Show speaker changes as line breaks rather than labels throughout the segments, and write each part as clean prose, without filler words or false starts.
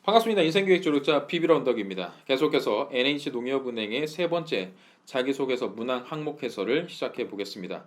반갑습니다. 인생교육 조력자 비비러 언덕입니다. 계속해서 NH농협은행의 세 번째 자기소개서 문항 항목 해설을 시작해 보겠습니다.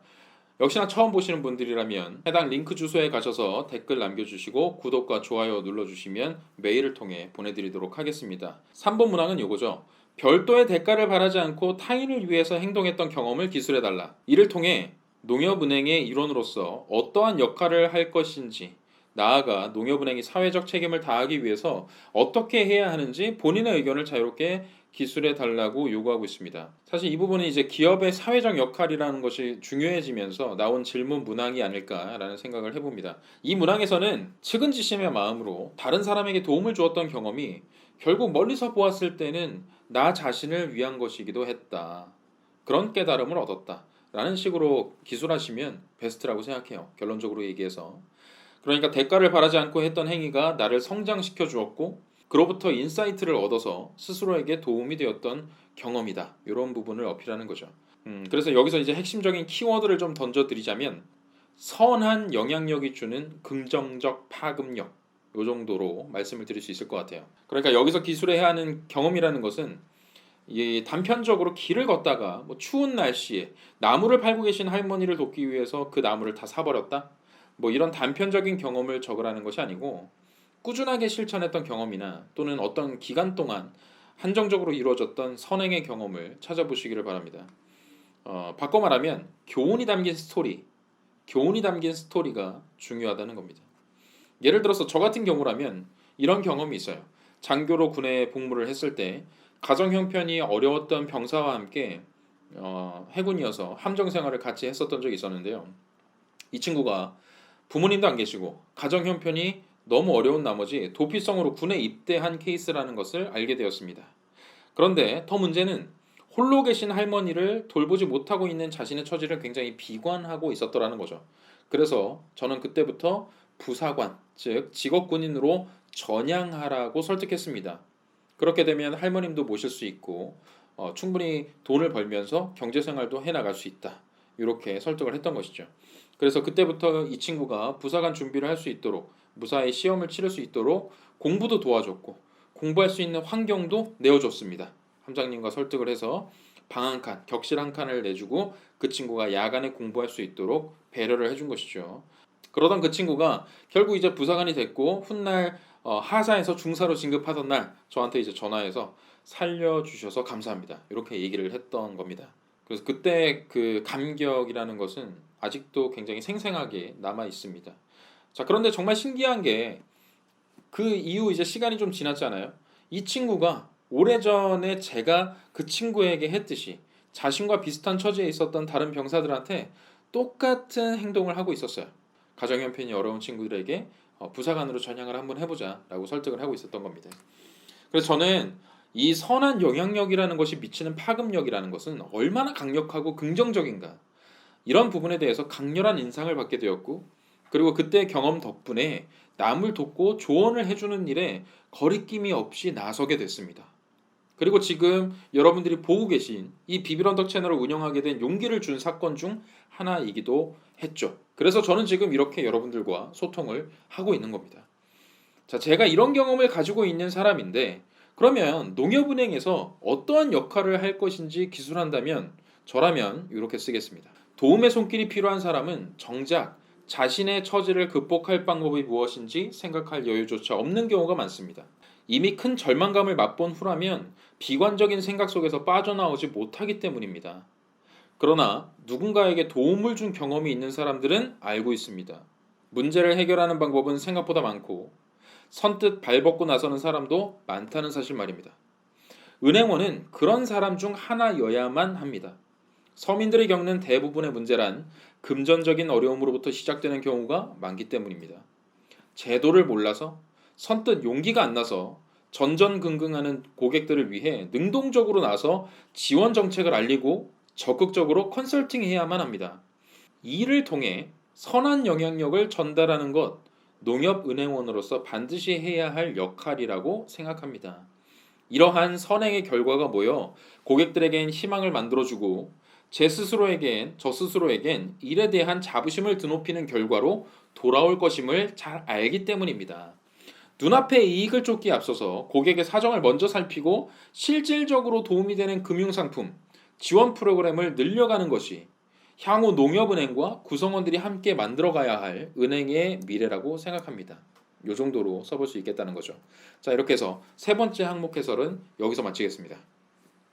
역시나 처음 보시는 분들이라면 해당 링크 주소에 가셔서 댓글 남겨주시고 구독과 좋아요 눌러주시면 메일을 통해 보내드리도록 하겠습니다. 3번 문항은 이거죠. 별도의 대가를 바라지 않고 타인을 위해서 행동했던 경험을 기술해달라. 이를 통해 농협은행의 일원으로서 어떠한 역할을 할 것인지, 나아가 농협은행이 사회적 책임을 다하기 위해서 어떻게 해야 하는지 본인의 의견을 자유롭게 기술해 달라고 요구하고 있습니다. 사실 이 부분은 이제 기업의 사회적 역할이라는 것이 중요해지면서 나온 질문 문항이 아닐까라는 생각을 해봅니다. 이 문항에서는 측은지심의 마음으로 다른 사람에게 도움을 주었던 경험이 결국 멀리서 보았을 때는 나 자신을 위한 것이기도 했다. 그런 깨달음을 얻었다. 라는 식으로 기술하시면 베스트라고 생각해요. 결론적으로 얘기해서. 그러니까 대가를 바라지 않고 했던 행위가 나를 성장시켜 주었고 그로부터 인사이트를 얻어서 스스로에게 도움이 되었던 경험이다. 이런 부분을 어필하는 거죠. 그래서 여기서 이제 핵심적인 키워드를 좀 던져드리자면 선한 영향력이 주는 긍정적 파급력 이 정도로 말씀을 드릴 수 있을 것 같아요. 그러니까 여기서 기술해야 하는 경험이라는 것은 이 단편적으로 길을 걷다가 뭐 추운 날씨에 나무를 팔고 계신 할머니를 돕기 위해서 그 나무를 다 사버렸다. 뭐 이런 단편적인 경험을 적으라는 것이 아니고 꾸준하게 실천했던 경험이나 또는 어떤 기간 동안 한정적으로 이루어졌던 선행의 경험을 찾아보시기를 바랍니다. 바꿔 말하면 교훈이 담긴 스토리가 중요하다는 겁니다. 예를 들어서 저 같은 경우라면 이런 경험이 있어요. 장교로 군에 복무를 했을 때 가정 형편이 어려웠던 병사와 함께 해군이어서 함정 생활을 같이 했었던 적이 있었는데요. 이 친구가 부모님도 안 계시고 가정 형편이 너무 어려운 나머지 도피성으로 군에 입대한 케이스라는 것을 알게 되었습니다. 그런데 더 문제는 홀로 계신 할머니를 돌보지 못하고 있는 자신의 처지를 굉장히 비관하고 있었더라는 거죠. 그래서 저는 그때부터 부사관, 즉 직업군인으로 전향하라고 설득했습니다. 그렇게 되면 할머님도 모실 수 있고 충분히 돈을 벌면서 경제생활도 해나갈 수 있다. 이렇게 설득을 했던 것이죠. 그래서 그때부터 이 친구가 부사관 준비를 할 수 있도록 무사히 시험을 치를 수 있도록 공부도 도와줬고 공부할 수 있는 환경도 내어줬습니다. 함장님과 설득을 해서 방 한 칸, 격실 한 칸을 내주고 그 친구가 야간에 공부할 수 있도록 배려를 해준 것이죠. 그러던 그 친구가 결국 이제 부사관이 됐고 훗날 하사에서 중사로 진급하던 날 저한테 이제 전화해서 살려주셔서 감사합니다. 이렇게 얘기를 했던 겁니다. 그래서 그때 그 감격이라는 것은 아직도 굉장히 생생하게 남아 있습니다. 자, 그런데 정말 신기한 게 그 이후 이제 시간이 좀 지났잖아요. 이 친구가 오래전에 제가 그 친구에게 했듯이 자신과 비슷한 처지에 있었던 다른 병사들한테 똑같은 행동을 하고 있었어요. 가정 형편이 어려운 친구들에게 부사관으로 전향을 한번 해보자라고 설득을 하고 있었던 겁니다. 그래서 저는 이 선한 영향력이라는 것이 미치는 파급력이라는 것은 얼마나 강력하고 긍정적인가 이런 부분에 대해서 강렬한 인상을 받게 되었고 그리고 그때 경험 덕분에 남을 돕고 조언을 해주는 일에 거리낌이 없이 나서게 됐습니다. 그리고 지금 여러분들이 보고 계신 이 비비런덕 채널을 운영하게 된 용기를 준 사건 중 하나이기도 했죠. 그래서 저는 지금 이렇게 여러분들과 소통을 하고 있는 겁니다. 자, 제가 이런 경험을 가지고 있는 사람인데 그러면 농협은행에서 어떠한 역할을 할 것인지 기술한다면 저라면 이렇게 쓰겠습니다. 도움의 손길이 필요한 사람은 정작 자신의 처지를 극복할 방법이 무엇인지 생각할 여유조차 없는 경우가 많습니다. 이미 큰 절망감을 맛본 후라면 비관적인 생각 속에서 빠져나오지 못하기 때문입니다. 그러나 누군가에게 도움을 준 경험이 있는 사람들은 알고 있습니다. 문제를 해결하는 방법은 생각보다 많고 선뜻 발벗고 나서는 사람도 많다는 사실 말입니다. 은행원은 그런 사람 중 하나여야만 합니다. 서민들이 겪는 대부분의 문제란 금전적인 어려움으로부터 시작되는 경우가 많기 때문입니다. 제도를 몰라서 선뜻 용기가 안 나서 전전긍긍하는 고객들을 위해 능동적으로 나서 지원 정책을 알리고 적극적으로 컨설팅해야만 합니다. 이 일을 통해 선한 영향력을 전달하는 것, 농협은행원으로서 반드시 해야 할 역할이라고 생각합니다. 이러한 선행의 결과가 모여 고객들에겐 희망을 만들어주고 저 스스로에겐 일에 대한 자부심을 드높이는 결과로 돌아올 것임을 잘 알기 때문입니다. 눈앞의 이익을 쫓기에 앞서서 고객의 사정을 먼저 살피고 실질적으로 도움이 되는 금융상품, 지원 프로그램을 늘려가는 것이 향후 농협은행과 구성원들이 함께 만들어가야 할 은행의 미래라고 생각합니다. 이 정도로 써볼 수 있겠다는 거죠. 자, 이렇게 해서 세 번째 항목 해설은 여기서 마치겠습니다.